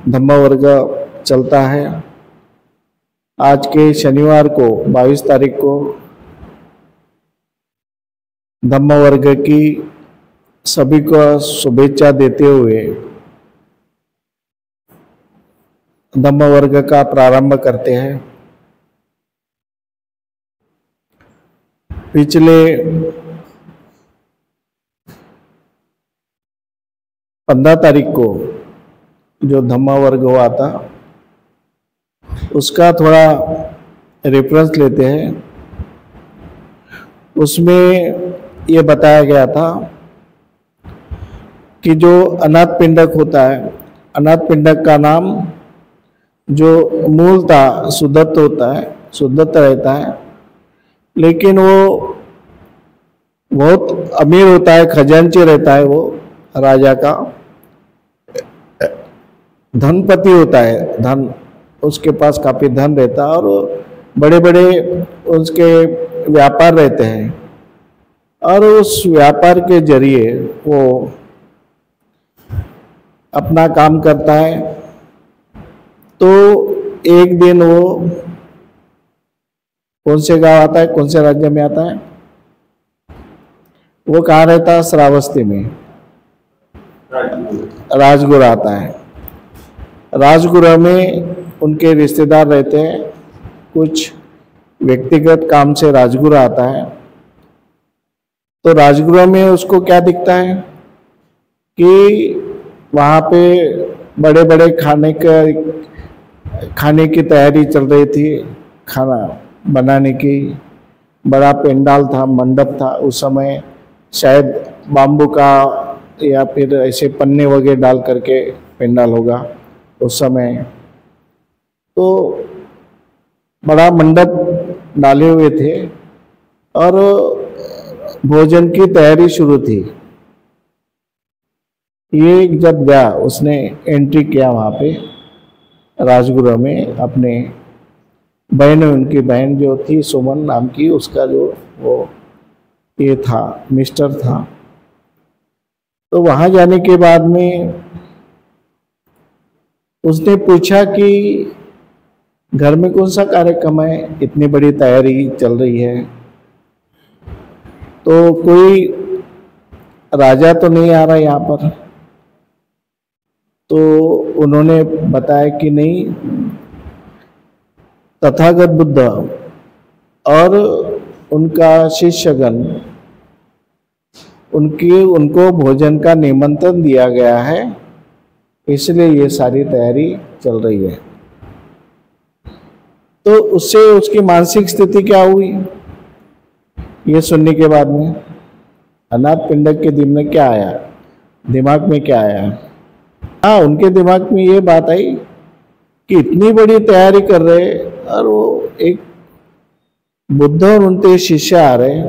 धम्म वर्ग चलता है। आज के शनिवार को 22 तारीख को धम्म वर्ग की सभी को शुभेच्छा देते हुए धम्म वर्ग का प्रारंभ करते हैं। पिछले 15 तारीख को जो धम्म वर्ग हुआ था उसका थोड़ा रेफरेंस लेते हैं। उसमें ये बताया गया था कि जो अनाथ पिंडक होता है, अनाथ पिंडक का नाम जो मूलतः शुद्धत्व होता है, शुद्धत्व रहता है, लेकिन वो बहुत अमीर होता है, खजांची रहता है, वो राजा का धनपति होता है, धन उसके पास काफी धन रहता है और बड़े बड़े उसके व्यापार रहते हैं और उस व्यापार के जरिए वो अपना काम करता है। तो एक दिन वो कौन से गांव आता है, कौन से राज्य में आता है, वो कहाँ रहता है, श्रावस्ती में राजगुरु आता है। राजगुरु में उनके रिश्तेदार रहते हैं, कुछ व्यक्तिगत काम से राजगुरु आता है। तो राजगुरु में उसको क्या दिखता है कि वहाँ पे बड़े बड़े खाने की तैयारी चल रही थी, खाना बनाने की, बड़ा पेंडाल था, मंडप था। उस समय शायद बाम्बू का या फिर ऐसे पन्ने वगैरह डाल करके पेंडाल होगा उस समय। तो बड़ा मंडप डाले हुए थे और भोजन की तैयारी शुरू थी। ये जब गया, उसने एंट्री किया वहाँ पे राजगुरु में, अपने बहन, उनकी बहन जो थी सुमन नाम की, उसका जो वो ये था, मिस्टर था। तो वहाँ जाने के बाद में उसने पूछा कि घर में कौन सा कार्यक्रम है, इतनी बड़ी तैयारी चल रही है, तो कोई राजा तो नहीं आ रहा यहाँ पर। तो उन्होंने बताया कि नहीं, तथागत बुद्ध और उनका शिष्यगण, उनको भोजन का निमंत्रण दिया गया है, इसलिए ये सारी तैयारी चल रही है। तो उससे उसकी मानसिक स्थिति क्या हुई ये सुनने के बाद में? अनाथ पिंडक के दिमाग में क्या आया? हाँ, उनके दिमाग में ये बात आई कि इतनी बड़ी तैयारी कर रहे और वो एक बुद्ध और उनके शिष्य आ रहे,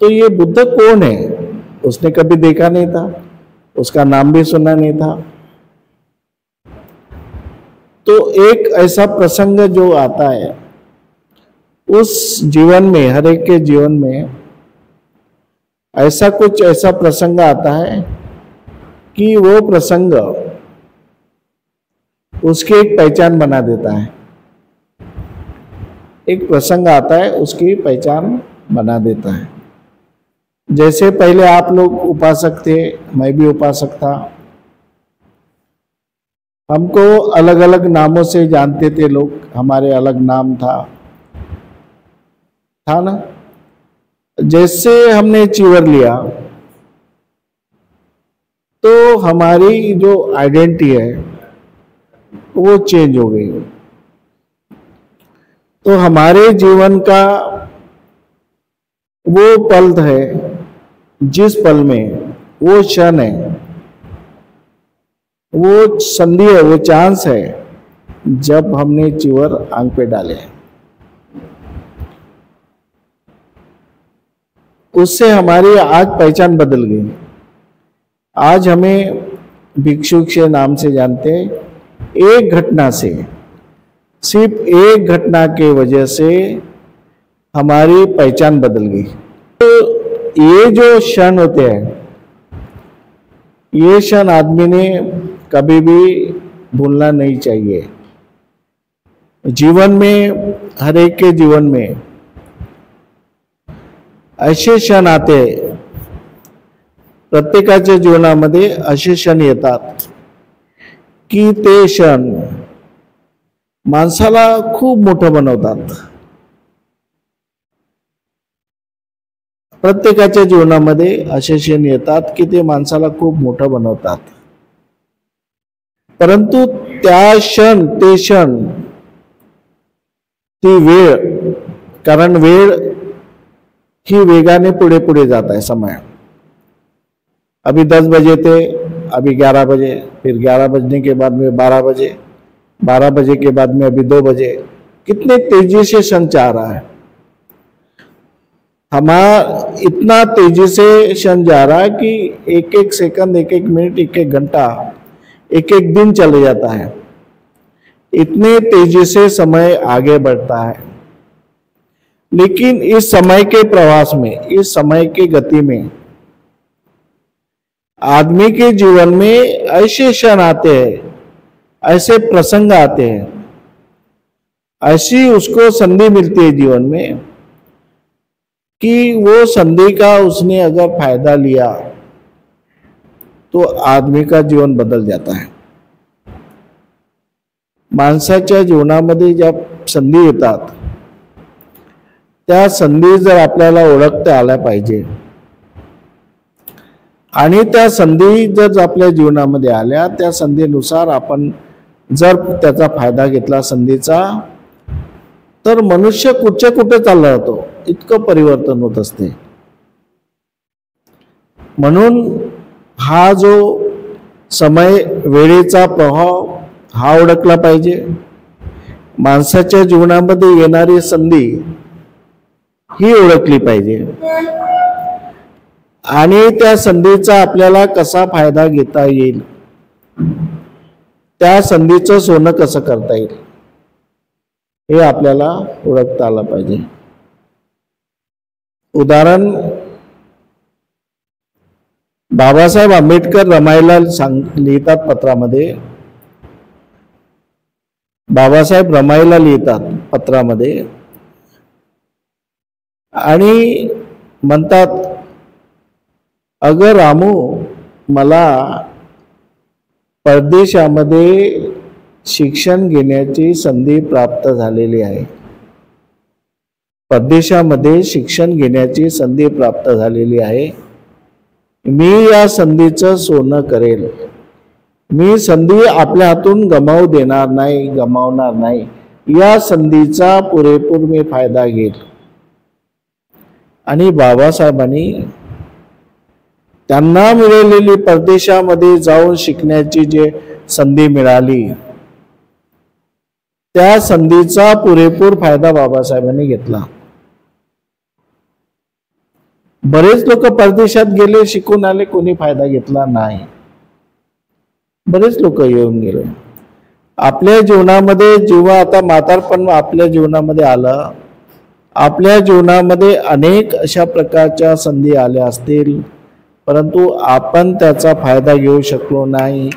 तो ये बुद्ध कौन है? उसने कभी देखा नहीं था, उसका नाम भी सुना नहीं था। तो एक ऐसा प्रसंग जो आता है उस जीवन में, हर एक के जीवन में ऐसा प्रसंग आता है कि वो प्रसंग उसकी एक पहचान बना देता है। एक प्रसंग आता है, उसकी पहचान बना देता है। जैसे पहले आप लोग उपासक थे, मैं भी उपासक था, हमको अलग अलग नामों से जानते थे लोग, हमारे अलग नाम था ना। जैसे हमने चीवर लिया तो हमारी जो आइडेंटिटी है वो चेंज हो गई। तो हमारे जीवन का वो पल है, जिस पल में, वो क्षण है, वो संधि है, वो चांस है जब हमने चीवर आंख पे डाले। उससे हमारी आज पहचान बदल गई। आज हमें भिक्षुक के नाम से जानते हैं। एक घटना से, सिर्फ एक घटना के वजह से हमारी पहचान बदल गई। तो ये जो क्षण होते हैं, ये क्षण आदमी ने कभी भी भूलना नहीं चाहिए। जीवन में, हर एक के जीवन में असे क्षण आते, प्रत्येकाच्या जीवनामध्ये असे क्षण येतात की ते क्षण माणसाला खूप मोठं बनवतात। प्रत्येकाच्या जीवनामध्ये असे क्षण येतात की ते माणसाला खूप मोठं बनवतात, परंतु त्या क्षण, ते क्षण, ती वेळ, कारण वेळ ही वेगाने पुढे पुढे जात आहे। समय अभी 10 बजे थे, अभी 11 बजे, फिर 11 बजने के बाद में 12 बजे, 12 बजे के बाद में अभी 2 बजे। कितने तेजी से क्षण जा रहा है, हमारा इतना तेजी से क्षण जा रहा है कि एक एक सेकंड, एक एक मिनट, एक एक घंटा, एक एक दिन चले जाता है। इतने तेजी से समय आगे बढ़ता है, लेकिन इस समय के प्रवास में, इस समय की गति में आदमी के जीवन में ऐसे क्षण आते हैं, ऐसे प्रसंग आते हैं, ऐसी उसको संधि मिलती है जीवन में कि वो संधि का उसने अगर फायदा लिया तो आदमी का जीवन बदल जाता है। माणसाच्या जीवनामध्ये ज्या संधी येतात त्या संधी जर आपल्याला ओळखता आल्या पाहिजे आणि त्या संधी जर आपल्या जीवनामध्ये आल्या, त्या संधीनुसार आपण जर त्याचा फायदा घेतला संधीचा, तर मनुष्य कुठच्या कुठे चालला जातो, इतकं परिवर्तन होत असते। म्हणून हा जो समय, वेळेचा प्रभाव हा ओळखला पाहिजे। माणसाच्या जीवनामध्ये येणारी संधी ही ओळखली पाहिजे आणि त्या संधीचा आपल्याला कसा फायदा घेता येईल, त्या संधीचं सोनं कसं करता येईल हे आपल्याला ओळखता आलं पाहिजे। उदाहरण, बाबासाहेब आंबेडकर रमाईला लिहितात पत्रामध्ये, बाबासाहेब रमाईला लिहितात पत्रामध्ये आणि म्हणतात, अगर रामू मला परदेशामध्ये शिक्षण घेण्याची संधी प्राप्त झालेली आहे, परदेशामध्ये शिक्षण घेण्याची संधी प्राप्त झालेली आहे, मी या संधीचं सोनं करेल, मी संधी आपल्या हातून गमावू देणार नाही, गमावणार नाही, या संधीचा पुरेपूर मी फायदा घेईल। आणि बाबासाहेबांनी त्यांना मिळालेली परदेशामध्ये जाऊन शिकण्याची जी संधी मिळाली, त्या संधीचा पुरेपूर फायदा बाबासाहेबांनी घेतला। बरेच लोक परदेशात गेले, शिकून आले, कोणी फायदा घेतला नाही। बरेच लोक येऊन गेले। आपल्या जीवनामध्ये जेव्हा आता म्हातारपण आपल्या जीवनामध्ये आलं, आपल्या जीवनामध्ये अनेक अशा प्रकारच्या संधी आल्या असतील, परंतु आपण त्याचा फायदा घेऊ शकलो नाही,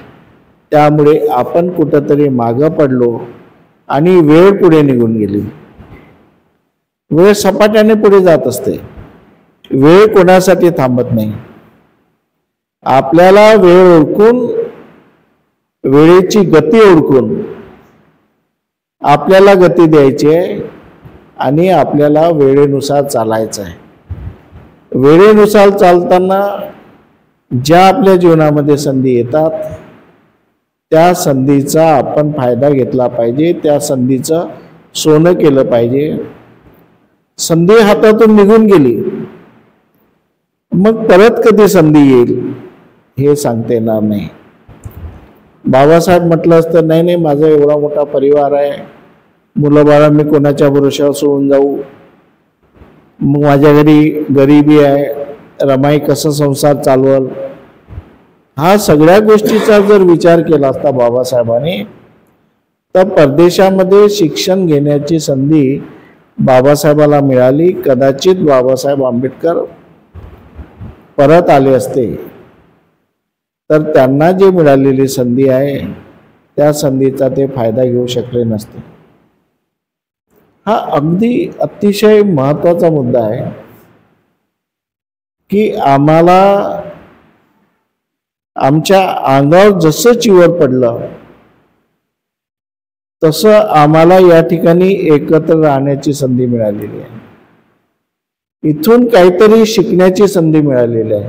त्यामुळे आपण कुठेतरी मागे पडलो आणि वेळ पुढे निघून गेली। वेळ सपाट्याने पुढे जात असते, वेळ कोणासाठी थांबत नाही। आपल्याला वेळ ओळखून, वेळेची गती ओळखून आपल्याला गती द्यायची आहे आणि आपल्याला वेळेनुसार चालायचं आहे। वेळेनुसार चालताना ज्या आपल्या जीवनामध्ये संधी येतात त्या संधीचा आपण फायदा घेतला पाहिजे, त्या संधीचं सोनं केलं पाहिजे। संधी हातातून निघून गेली, मग परत कधी संधी येईल हे सांगता येणार नाही। बाबासाहेब म्हटलं असतं, नाही नाही माझा एवढा मोठा परिवार आहे, मुलं बाळा, मी कोणाच्या भरोशावर सोडून जाऊ, मग माझ्या घरी गरिबी आहे, रमाई कसं संसार चालवल, हा सगळ्या गोष्टीचा जर विचार केला असता बाबासाहेबांनी, तर परदेशामध्ये शिक्षण घेण्याची संधी बाबासाहेबाला मिळाली, कदाचित बाबासाहेब आंबेडकर परत आले असते तर त्यांना जी मिळालेली संधी आहे त्या संधीचा ते फायदा घेऊ शकले नसते. हा अगदी अतिशय महत्त्वाचा मुद्दा आहे की आम्हाला आमच्या अंगावर जसं चिवर पडलं तसं आम्हाला या ठिकाणी एकत्र राहण्याची संधी मिळालेली आहे. इथून काहीतरी शिकण्याची संधी मिळालेली आहे.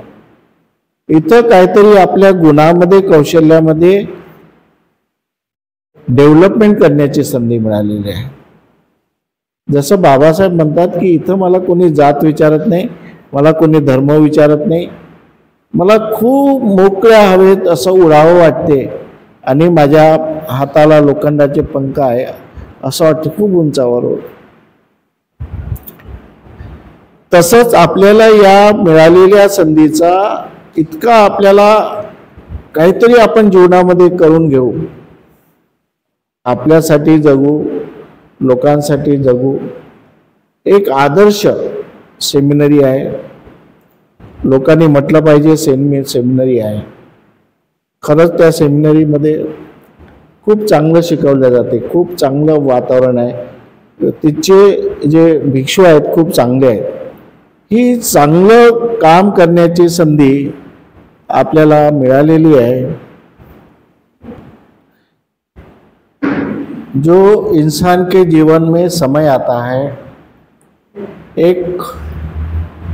इथं काहीतरी आपल्या गुणामध्ये कौशल्यामध्ये डेव्हलपमेंट करण्याची संधी मिळालेली आहे. जसं बाबासाहेब म्हणतात की इथं मला कोणी जात विचारत नाही, मला कोणी धर्म विचारत नाही, मला खूप मोकळ्या हवेत असं उडावं वाटते आणि माझ्या हाताला लोखंडाचे पंख आहे असं वाटतं, खूप उंचावर. तसंच आपल्याला या मिळालेल्या संधीचा इतका आपल्याला काहीतरी आपण जीवनामध्ये करून घेऊ, आपल्यासाठी जगू, लोकांसाठी जगू. एक आदर्श सेमिनरी आहे, लोकांनी म्हटलं पाहिजे सेमिनरी आहे. खरंच त्या सेमिनरीमध्ये खूप चांगलं शिकवलं जाते, खूप चांगलं वातावरण आहे. तिचे जे भिक्षू आहेत खूप चांगले आहेत. ही चांगलं काम करण्याची संधी आपल्याला मिळालेली आहे. जो इंसान के जीवन में समय आता है, एक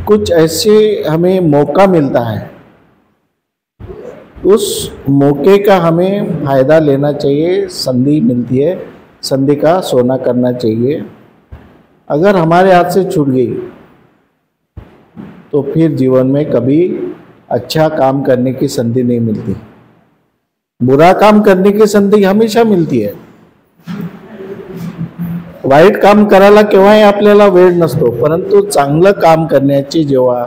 कुछ ऐसे हमें मौका मिलता है, उस मौके का हमें फायदा लेना चाहिए. संधि मिलती है, संधि का सोना करना चाहिए. अगर हमारे हाथ से छूट गई तो फिर जीवन में कभी अच्छा काम करने की संधि नहीं मिलती. बुरा काम करने की संधी हमेशा मिळती आहे. वाईट काम करायला केव्हाही आपल्याला वेळ नसतो, परंतु चांगलं काम करण्याची जेव्हा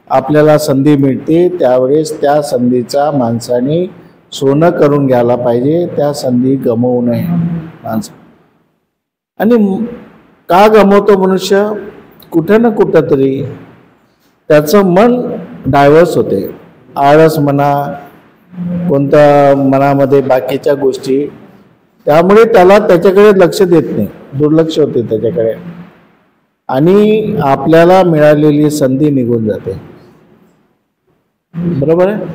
आपल्याला संधी मिळते त्यावेळेस त्या संधीचा माणसाने सोनं करून घ्यायला पाहिजे. त्या संधी गमवू नये माणसा. आणि का गमवतो मनुष्य? कुठं ना कुठं तरी त्याचं मन डायव्हर्स होते. आळस म्हणा, कोणत्या मनामध्ये बाकीच्या गोष्टी, त्यामुळे त्याला त्याच्याकडे लक्ष देत नाही, दुर्लक्ष होते त्याच्याकडे आणि आपल्याला मिळालेली संधी निघून जाते. बरोबर आहे.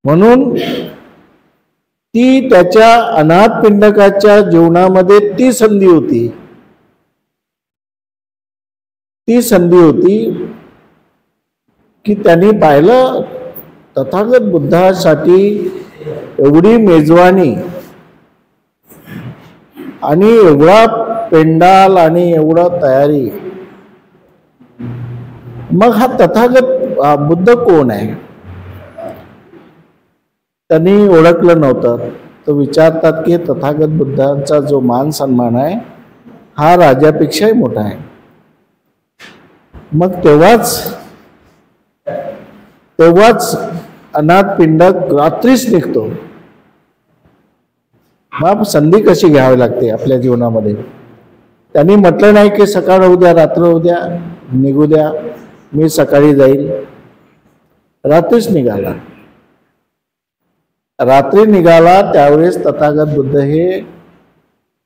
म्हणून ती त्याच्या अनाथ पिंडकाच्या जीवनामध्ये ती संधी होती, की त्यांनी पाहिलं तथागत बुद्धासाठी एवढी मेजवानी आणि एवढा पेंडाल आणि एवढा तयारी. मग हा तथागत बुद्ध कोण आहे त्यांनी ओळखलं नव्हतं. तो विचारतात की तथागत बुद्धांचा जो मान सन्मान आहे हा राजापेक्षाही मोठा आहे. मग तेव्हाच अनाथ पिंडक रात्रीच निघतो. मग संधी कशी घ्यावी लागते आपल्या जीवनामध्ये. त्यांनी म्हटलं नाही की सकाळ होऊ द्या, रात्र होऊ द्या, निघू द्या, मी सकाळी जाईल. रात्रीच निघाला. रात्री निघाला त्यावेळेस तथागत बुद्ध हे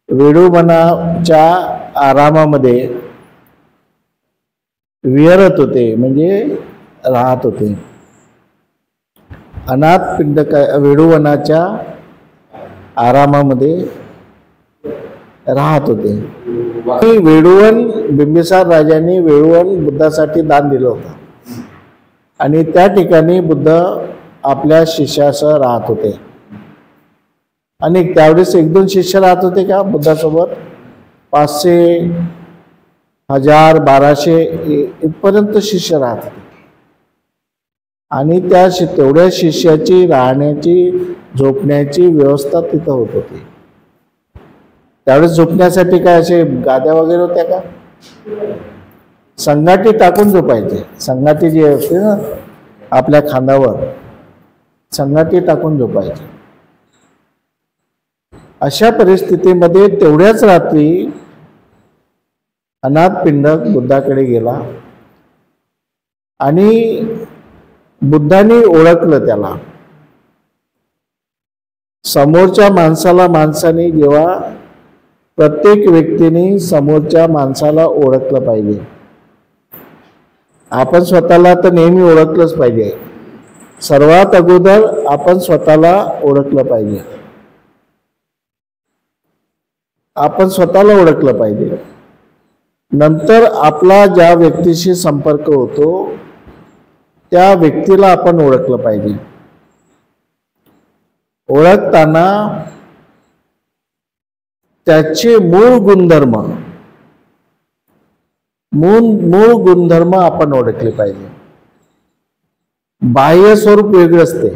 वेडूवनाच्या आरामामध्ये विहरत होते, म्हणजे राहत होते. अनाथ पिंडक वेडूवनाच्या आरामामध्ये राहत होते. वेडूवन बिंबिसार राजांनी वेडूवन बुद्धासाठी दान दिलं होतं आणि त्या ठिकाणी बुद्ध आपल्या शिष्यासह राहत होते. आणि त्यावेळेस 1-2 शिष्य राहत होते का बुद्धासोबत? 500, 1000, 1200 इथपर्यंत शिष्य राहत होते. आणि तेवढ्या शिष्याची राहण्याची, झोपण्याची व्यवस्था तिथं होत होती. त्यावेळेस झोपण्यासाठी काय असे गाद्या वगैरे होत्या का? संगाटी टाकून झोपायचे. संगाटी जी असते ना आपल्या खांद्यावर, संगाटी टाकून झोपायचे. अशा परिस्थितीमध्ये तेवढ्याच रात्री अनाथ पिंडक बुद्धाकडे गेला आणि बुद्धांनी ओळखलं त्याला. समोरच्या माणसाने जेव्हा प्रत्येक व्यक्तीने समोरच्या माणसाला ओळखलं पाहिजे. आपण स्वतःला तर नेहमी ओळखलंच पाहिजे. सर्वात अगोदर आपण स्वतःला ओळखलं पाहिजे. आपण स्वतःला ओळखलं पाहिजे. नंतर आपला ज्या व्यक्तीशी संपर्क होतो त्या व्यक्तीला आपण ओळखलं पाहिजे. ओळखताना त्याचे मूळ गुणधर्म आपण ओळखले पाहिजे. बाह्य स्वरूप वेगळं असते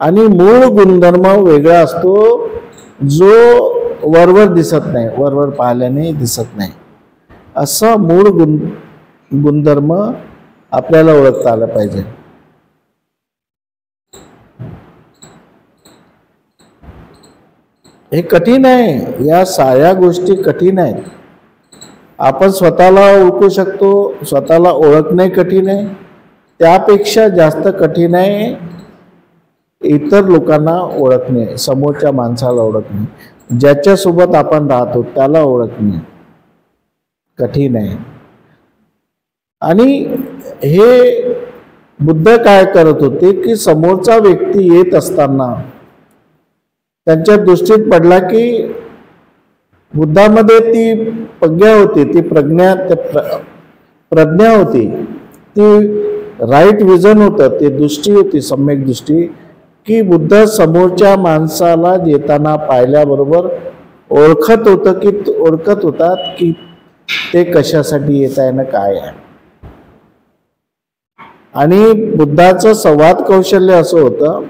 आणि मूळ गुणधर्म वेगळा असतो, जो वरवर दिसत नाही, वरवर पाहिल्याने दिसत नाही. असा मूळ गुणधर्म आपल्याला ओळखता आला पाहिजे. हे कठीण आहे. या साऱ्या गोष्टी कठीण आहेत. आपण स्वतःला ओळखू शकतो, स्वतःला ओळखणे कठीण आहे. त्यापेक्षा जास्त कठीण आहे इतर लोकांना ओळखणे, समोरच्या माणसाला ओळखणे, ज्याच्यासोबत आपण राहतो त्याला ओळखणे कठीण आहे. आणि हे बुद्ध काय करत होते की समोरचा व्यक्ती येत असताना त्यांच्या दृष्टीत पडला की बुद्धामध्ये ती प्रज्ञा होती, ती प्रज्ञा होती, ती राईट विजन होतं, ती दृष्टी होती, सम्यक दृष्टी, की बुद्ध समोरच्या माणसाला येताना पाहिल्याबरोबर ओळखत होतात की ते कशासाठी येत आहे ना काय आहे. आणि बुद्धाचं संवाद कौशल्य असं होतं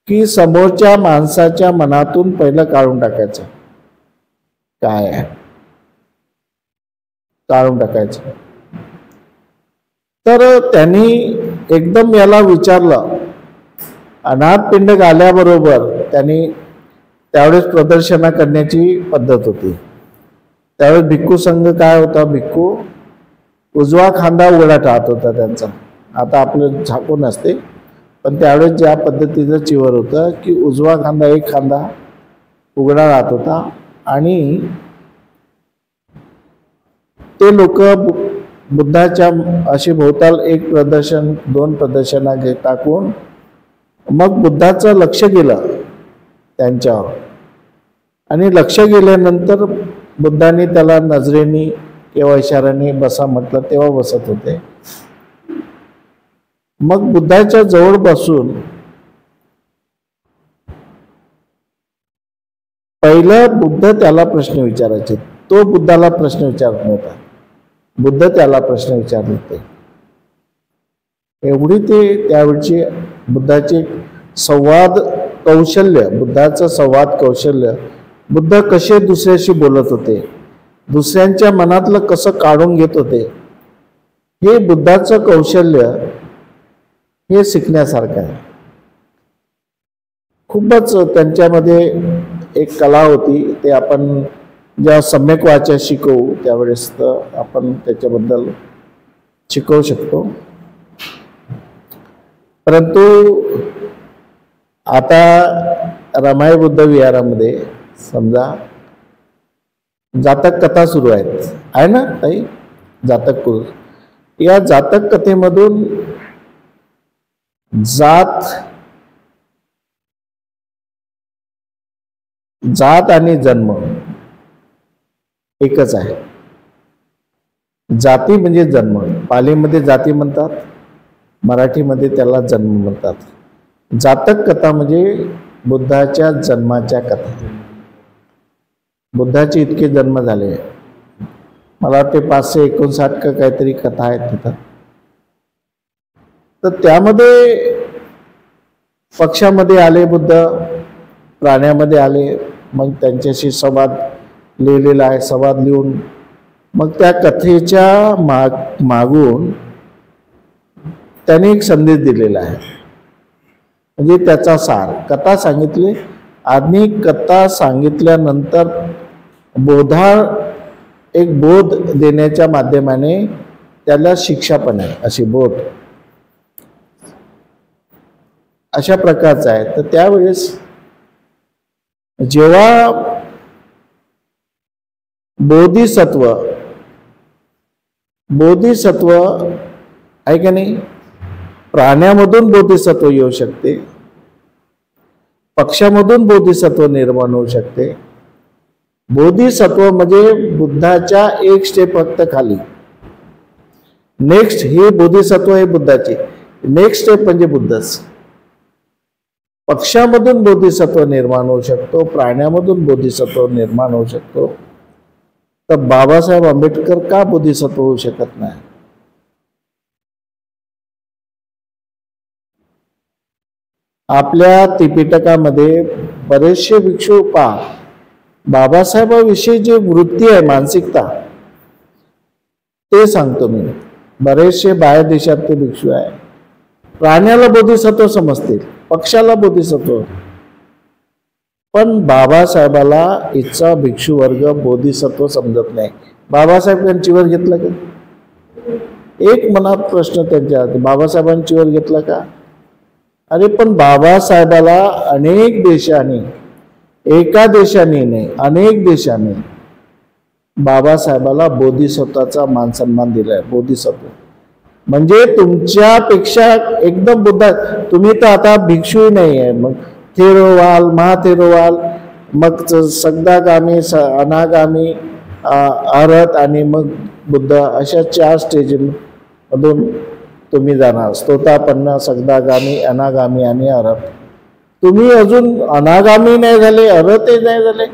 की समोरच्या माणसाच्या मनातून पहिलं काढून टाकायचं काय आहे, काढून टाकायचं. तर त्यांनी एकदम याला विचारलं. अनाथ पिंडक आल्याबरोबर त्यांनी त्यावेळेस प्रदर्शना करण्याची पद्धत होती. त्यावेळेस भिक्खू संघ काय होता, भिक्खू उजवा खांदा उघडा राहत होता त्यांचा. आता आपलं झाकून असते, पण त्यावेळेस ज्या पद्धतीचं चिवर होतं की उजवा खांदा, एक खांदा उघडा राहत होता. आणि ते लोक बुद्धाच्या अशी भोवताल एक प्रदर्शन, दोन प्रदर्शना टाकून मग बुद्धाचं लक्ष गेलं त्यांच्यावर. आणि लक्ष गेल्यानंतर बुद्धांनी त्याला नजरेनी किंवा इशाऱ्याने बसा म्हटलं तेव्हा बसत होते. मग बुद्धाच्या जवळ बसून पहिलं बुद्ध त्याला प्रश्न विचारायचे, तो बुद्धाला प्रश्न विचारत नव्हता, बुद्ध त्याला प्रश्न विचारत होते. एवढी ते त्यावेळची बुद्धाचे संवाद कौशल्य, बुद्धाचं संवाद कौशल्य, बुद्ध कसे दुसऱ्याशी बोलत होते, दुसऱ्यांच्या मनातलं कसं काढून घेत होते, हे बुद्धाचं कौशल्य हे शिकण्यासारखं आहे. खूपच त्यांच्यामध्ये एक कला होती. ते आपण जेव्हा सम्यक वाचा शिकवू त्यावेळेस आपण त्याच्याबद्दल शिकवू शकतो. परंतु आता रमाई बुद्ध विहारामध्ये समजा जातक कथा सुरू आहेत, आहे ना ताई, जातक. या जातक कथेमधून जात आणि जन्म एकच आहे. जाती म्हणजे जन्म, पालीमध्ये जाती म्हणतात, मराठीमध्ये त्याला जन्म म्हणतात. जातक कथा म्हणजे बुद्धाच्या जन्माच्या कथा. बुद्धाचे इतके जन्म झाले, मला वाटते 559 का काहीतरी कथा आहेत तिथं. तर त्यामध्ये पक्षामध्ये आले बुद्ध, प्राण्यामध्ये आले, मग त्यांच्याशी संवाद लिहिलेला आहे. संवाद लिहून मग त्या कथेच्या मागून त्याने एक संदेश दिलेला आहे, म्हणजे त्याचा सार. कथा सांगितली आणि कथा सांगितल्यानंतर एक बोध देण्याच्या माध्यमाने त्याला शिक्षा पण आहे, अशी बोध. अशा प्रकारचा आहे. तर त्यावेळेस जेव्हा बोधिसत्व आहे का नाही, प्राण्यामधून बोधिसत्व येऊ शकते, पक्षामधून बोधिसत्व निर्माण होऊ शकते. बोधिसत्व म्हणजे बुद्धाच्या एक स्टेप फक्त खाली. नेक्स्ट हे बोधिसत्व हे बुद्धाची नेक्स्ट स्टेप म्हणजे बुद्धच. पक्षामधून बोधिसत्व निर्माण होऊ शकतो, प्राण्यामधून बोधिसत्व निर्माण होऊ शकतो. तर बाबासाहेब आंबेडकर का बोधिसत्व होऊ शकत नाही? आपल्या त्रिपिटकामध्ये बरेचसे भिक्षू पहा, बाबासाहेबांविषयी जी वृत्ती आहे, मानसिकता, ते सांगतो मी. बरेचसे बाहेर देशातले भिक्षू आहे, प्राण्याला बोधिसत्व समजतील, पक्षाला बोधिसत्व, पण बाबासाहेबाला इच्छा भिक्षू वर्ग बोधिसत्व समजत नाही. बाबासाहेबांची वर घेतलं का? एक मनात प्रश्न त्यांच्या, बाबासाहेबांची वर घेतला का? अरे पण बाबासाहेबाला अनेक देशांनी, एका देशाने नाही अनेक देशांनी बाबासाहेबाला बोधिसत्वाचा मान सन्मान दिलाय. बोधिसत्व म्हणजे तुमच्यापेक्षा एकदम बुद्ध. तुम्ही तर आता भिक्षू नाही आहे, मग थेरोवाल, महाथेरोवाल, मग सगदागामी, अनागामी, अरहत आणि मग बुद्ध, अशा 4 स्टेजमधून तुम्ही जाणार. स्तोतापन्न, सगदागामी, अनागामी आणि अरहत. तुम्ही अजून अनागामी नाही झाले, अरहतही नाही झाले,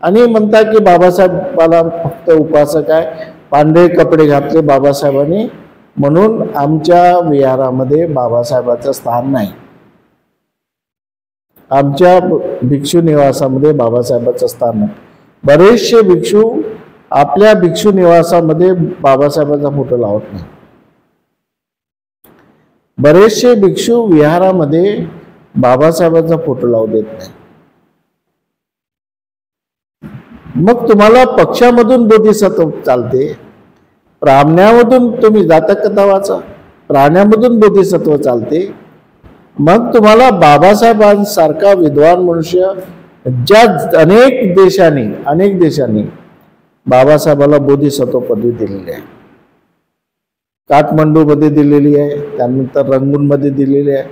आणि म्हणता की बाबासाहेबाला फक्त उपासक आहे, पांढरे कपडे घातले बाबासाहेबांनी म्हणून आमच्या विहारामध्ये बाबासाहेबाचं स्थान नाही, आमच्या भिक्षू निवासामध्ये बाबासाहेबाचं स्थान नाही. बरेचसे भिक्षू आपल्या भिक्षू निवासामध्ये बाबासाहेबांचा फोटो लावत नाही. बरेचसे भिक्षू विहारामध्ये बाबासाहेबांचा फोटो लावू देत नाही. मग तुम्हाला पक्षामधून बोधिसत्व चालते, प्राण्यामधून तुम्ही जातक कथा वाचा, प्राण्यामधून बोधिसत्व चालते. मग तुम्हाला बाबासाहेबांसारखा विद्वान मनुष्य, ज्या अनेक देशांनी बाबासाहेबाला बोधिसत्व पदवी दिलेली आहे. काठमांडूमध्ये दिलेली आहे, त्यानंतर रंगूनमध्ये दिलेली आहे.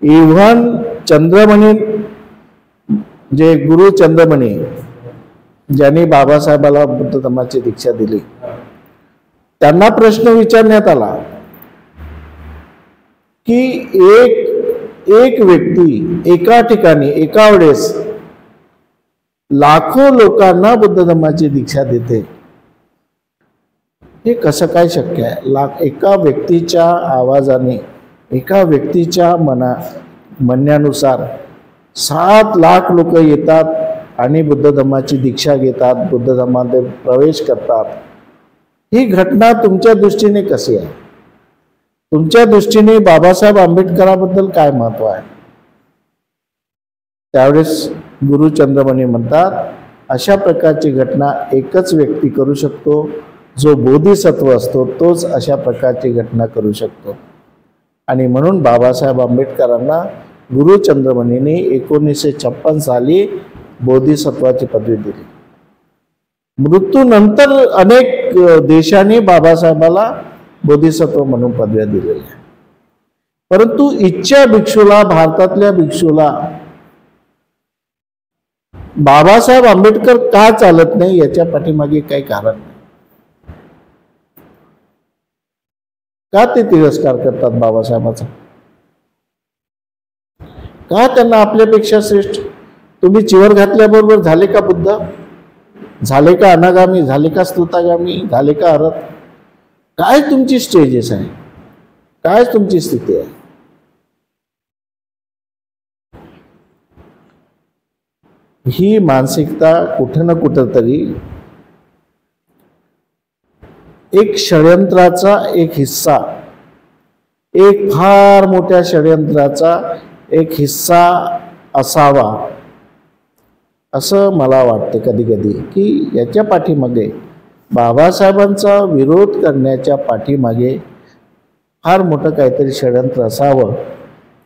इव्हन चंद्रमणी, जे गुरु चंद्रमणी, ज्यांनी बाबासाहेबाला बुद्ध धर्माची दीक्षा दिली, त्यांना प्रश्न विचारण्यात आला की एक व्यक्ती एका ठिकाणी एका वेळेस लाखो लोकांना बुद्ध धर्माची दीक्षा देते, हे कसं काय शक्य आहे? एका व्यक्तीच्या आवाजाने, एका व्यक्तीच्या म्हणण्यानुसार 7 लाख लोक येतात आणि बुद्ध धर्माची दीक्षा घेतात, बुद्ध धर्मामध्ये प्रवेश करतात. ही घटना तुमच्या दृष्टीने कशी आहे? तुमच्या दृष्टीने बाबासाहेब आंबेडकरांबद्दल काय महत्व आहे? त्यावेळेस गुरु चंद्रमणी म्हणतात, अशा प्रकारची घटना एकच व्यक्ती करू शकतो, जो बोधिसत्व असतो तोच अशा प्रकारची घटना करू शकतो. आणि म्हणून बाबासाहेब आंबेडकरांना गुरु चंद्रमणीने 1956 साली बोधिसत्वाची पदवी दिली. मृत्यूनंतर अनेक देशांनी बाबासाहेबाला बोधिसत्व म्हणून पदव्या दिलेल्या, परंतु इच्छा भिक्षूला, भारतातल्या भिक्षूला बाबासाहेब आंबेडकर का चालत नाही, याच्या पाठीमागे काही कारण नाही. का ते तिरस्कार करतात बाबासाहेबाचा? का त्यांना आपल्यापेक्षा श्रेष्ठ? तुम्ही चिवर घातल्याबरोबर झाले का बुद्ध? झाले का अनागामी? झाले का स्तुतागामी? झाले का अरहत? काय तुमची स्टेजेस आहे? काय तुमची स्थिती आहे? ही मानसिकता कुठं ना कुठं तरी एक षड्यंत्राचा एक हिस्सा, एक फार मोठ्या षड्यंत्राचा एक हिस्सा असावा, असं मला वाटते कधी कधी. की याच्या पाठीमागे, बाबासाहेबांचा विरोध करण्याच्या पाठीमागे फार मोठं काहीतरी षड्यंत्र असावं,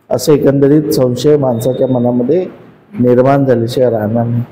असे एकंदरीत संशय माणसाच्या मनामध्ये निर्माण झाल्याशिवाय राहणार नाही.